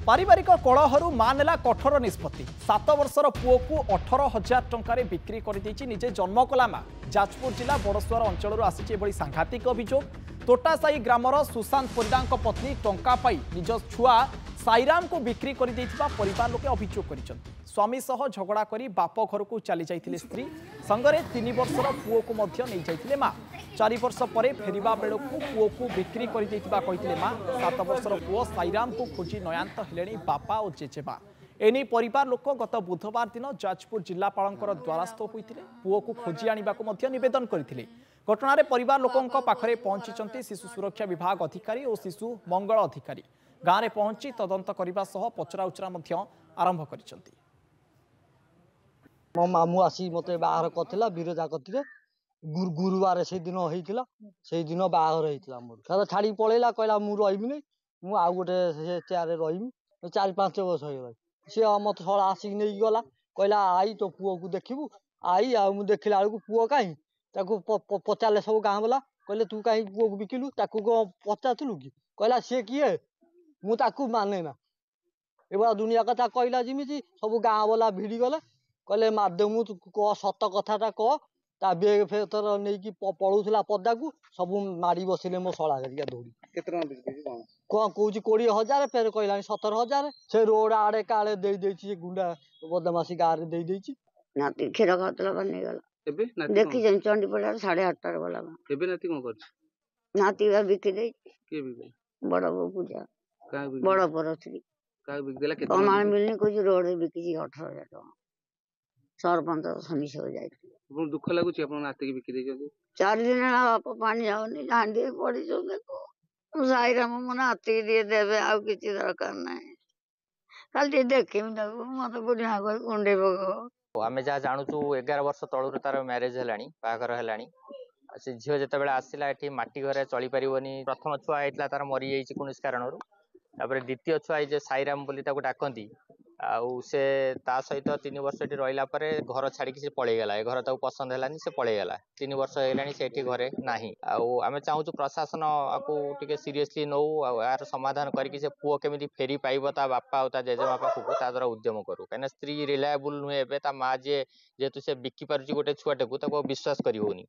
पारिवारिक कलहरु मां नेला कठोर निष्पत्ति 7 वर्षर पुओ को 18,000 टंका बिक्री कर निजे जन्म कला मां। जाजपुर जिला बड़सुआर अंचल आसी सांघातिक अभियोग। तोटासाई ग्रामर सुशांत परिडा पत्नी टंका पाई निज छुआ साईराम को बिक्री कर परिवार लोके अभियोग कर स्वामी सह झगड़ा करी बाप घर को चली जाइथिले स्त्री संगरे 3 वर्षर पुओ को मध्य नहीं जाइथिले मां। 4 वर्ष पर फेरिबा बेलू पुओ को बिक्री कर कहिथिले मां। 7 वर्षर पुओ साईराम को खोजी नयांत हेलेनी बापा और जेजेबा। एने परिवार लोक गत बुधवार दिन जाजपुर जिलापाल द्वारस्थ होते पुओ को खोजी आने को नवेदन करते। घटना परिवार लोकों पाखरे पहुंची शिशु सुरक्षा विभाग अधिकारी और शिशु मंगल अधिकारी गाँव में पहुंची तदंत करने सह पचराउचरा आरंभ कर मो मामू आसी मत बाहर करथिला बिरजा करथिले गुरुवार से दिन होइतिला से दिन बाहर होइतिला मोर सदा छाड़ी पळेला कहला मु रहिबि नै मु आ गोटे से चेयर रे रहिबि 4-5 वर्ष हो गला से मत सळा आसी नै गला कहला आई तो पुओ को देखिबु आई आ मु देखिला को पुओ काई ताको पचाले सब गां वाला कहले तू काई पुओ को बिकिलु ताको पचाथलु की कहला से किए मु ताको माने ना एबा दुनिया कथा कहला जिमिति सब गां वाला भिड़ी गला कहले माध्यम कह सत कथाटा कह ता बेग फेतर नहीं कि पड़ूला पदा को सब मारी बसिले मो शला करिया दौड़ी कौन कौच 20,000 फेर कहला 17,000 से रोड आड़े काले दे देछि गुंडा बदमाशी गारे दे देछि नाती क्षीर खातला बने गला एबे नाती देखि जन चंडी पड़ा 8:30 वाला एबे नाती को कर नाती वा बिकि दे के बिके बड़ बो पूजा का बिके बड़ परस्त्री का बिक देला के प्रमाण मिलनी कुछ रोड रे बिकि 18,000 टका सरपंच समिति हो जाय बहुत दुख लागुची अपन नाती के बिकि दे जदी 4 दिन बाप पानी जावनी हांडी पड़ी जो देखो साईराम मन नाती दिए देबे आ किछि दरकार नै खाली देखिम न मत बुढ़िया को कुंडे बगो आमे जा जानुचु 11 वर्ष तळुर तार मैरिज हेलानी बागर हेलानी से झियो जते बेला आसिला एठी माटी घरे चली परिवनी प्रथम छुआ आइतला तार मरि जाईची कोनिस कारणरू तापर द्वितीय छुआ जे साईराम बोली ताको डाकंती आउ से ता सहित 3 वर्ष एठी रहिला परे घर छाड़ी के से पळेई गेला घर ताको पसंद हेलानी से पळेई गेला 3 वर्ष हेलानी से एठी घरे नाही आउ आमे चाहूचु प्रशासन आकु टिके सीरियसली नो यार समाधान करी से पुओ केमिति फेरी पाइबो ता बापा और ता जेजे बापा को ता द्वारा उद्यम करू कने स्त्री रिलायबल नुहे बे ता मा जे जेतु से बिक्की परची गोटे छुआटे को ताको विश्वास करी होनी।